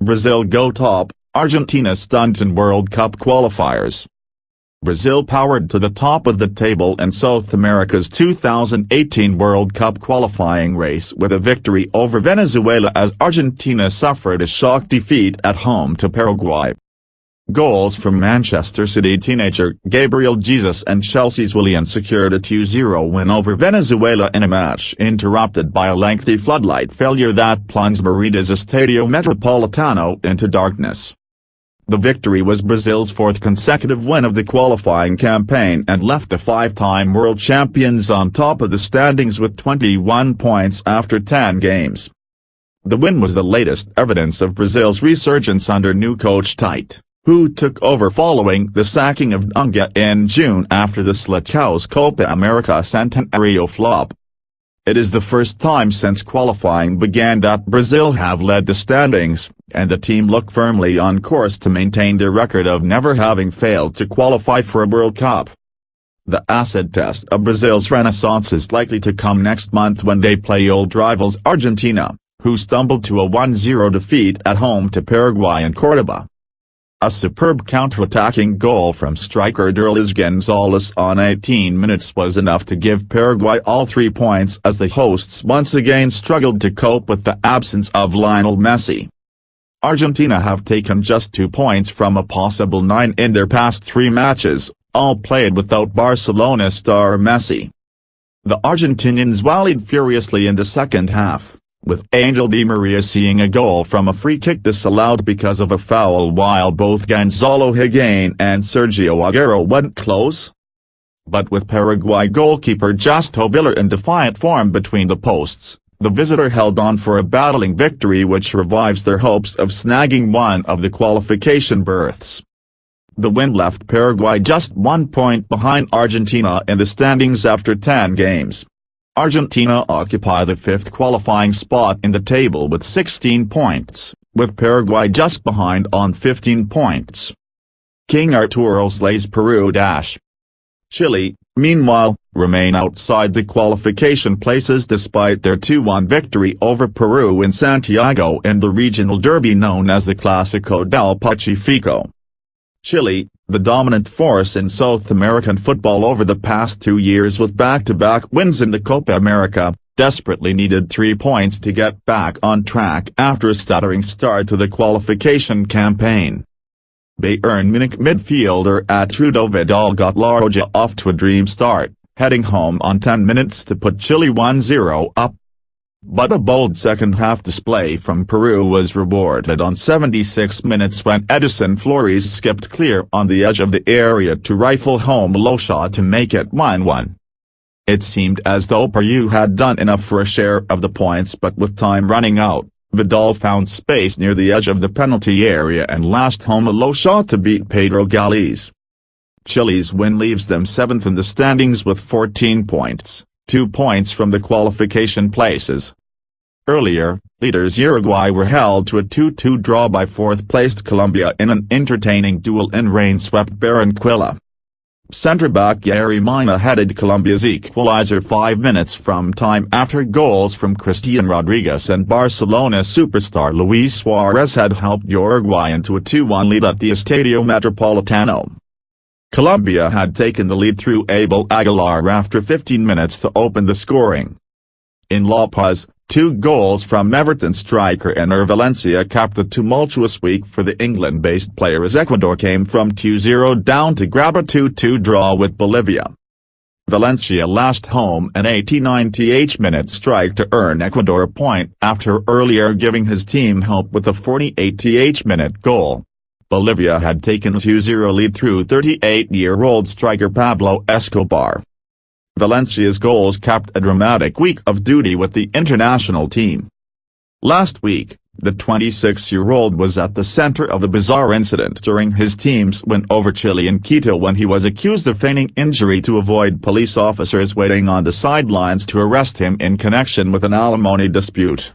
Brazil go top, Argentina stunned in World Cup qualifiers. Brazil powered to the top of the table in South America's 2018 World Cup qualifying race with a victory over Venezuela as Argentina suffered a shock defeat at home to Paraguay. Goals from Manchester City teenager Gabriel Jesus and Chelsea's Willian secured a 2-0 win over Venezuela in a match interrupted by a lengthy floodlight failure that plunged Marida's Estadio Metropolitano into darkness. The victory was Brazil's fourth consecutive win of the qualifying campaign and left the five-time world champions on top of the standings with 21 points after 10 games. The win was the latest evidence of Brazil's resurgence under new coach Tite, who took over following the sacking of Dunga in June after the Seleção's Copa America Centenario flop. It is the first time since qualifying began that Brazil have led the standings, and the team look firmly on course to maintain their record of never having failed to qualify for a World Cup. The acid test of Brazil's renaissance is likely to come next month when they play old rivals Argentina, who stumbled to a 1-0 defeat at home to Paraguay in Córdoba. A superb counter-attacking goal from striker Derlis Gonzalez on 18 minutes was enough to give Paraguay all 3 points as the hosts once again struggled to cope with the absence of Lionel Messi. Argentina have taken just 2 points from a possible 9 in their past 3 matches, all played without Barcelona star Messi. The Argentinians rallied furiously in the second half, with Angel Di Maria seeing a goal from a free kick disallowed because of a foul while both Gonzalo Higuain and Sergio Aguero went close. But with Paraguay goalkeeper Justo Villar in defiant form between the posts, the visitor held on for a battling victory which revives their hopes of snagging one of the qualification berths. The win left Paraguay just 1 point behind Argentina in the standings after 10 games. Argentina occupy the 5th qualifying spot in the table with 16 points, with Paraguay just behind on 15 points. King Arturo slays Peru. Chile, meanwhile, remain outside the qualification places despite their 2-1 victory over Peru in Santiago in the regional derby known as the Clásico del Pacífico. Chile, the dominant force in South American football over the past 2 years with back-to-back wins in the Copa America, desperately needed 3 points to get back on track after a stuttering start to the qualification campaign. Bayern Munich midfielder Arturo Vidal got La Roja off to a dream start, heading home on 10 minutes to put Chile 1-0 up. But a bold second-half display from Peru was rewarded on 76 minutes when Edison Flores skipped clear on the edge of the area to rifle home a low shot to make it 1-1. It seemed as though Peru had done enough for a share of the points, but with time running out, Vidal found space near the edge of the penalty area and lashed home a low shot to beat Pedro Gálvez. Chile's win leaves them 7th in the standings with 14 points. 2 points from the qualification places. Earlier, leaders Uruguay were held to a 2-2 draw by 4th-placed Colombia in an entertaining duel in rain-swept Barranquilla. Centre-back Yerry Mina headed Colombia's equalizer 5 minutes from time after goals from Christian Rodriguez and Barcelona superstar Luis Suarez had helped Uruguay into a 2-1 lead at the Estadio Metropolitano. Colombia had taken the lead through Abel Aguilar after 15 minutes to open the scoring. In La Paz, 2 goals from Everton striker Ener Valencia capped a tumultuous week for the England-based player as Ecuador came from 2-0 down to grab a 2-2 draw with Bolivia. Valencia lashed home an 89th minute strike to earn Ecuador a point after earlier giving his team help with a 48th minute goal. Bolivia had taken a 2-0 lead through 38-year-old striker Pablo Escobar. Valencia's goals capped a dramatic week of duty with the international team. Last week, the 26-year-old was at the center of a bizarre incident during his team's win over Chile in Quito when he was accused of feigning injury to avoid police officers waiting on the sidelines to arrest him in connection with an alimony dispute.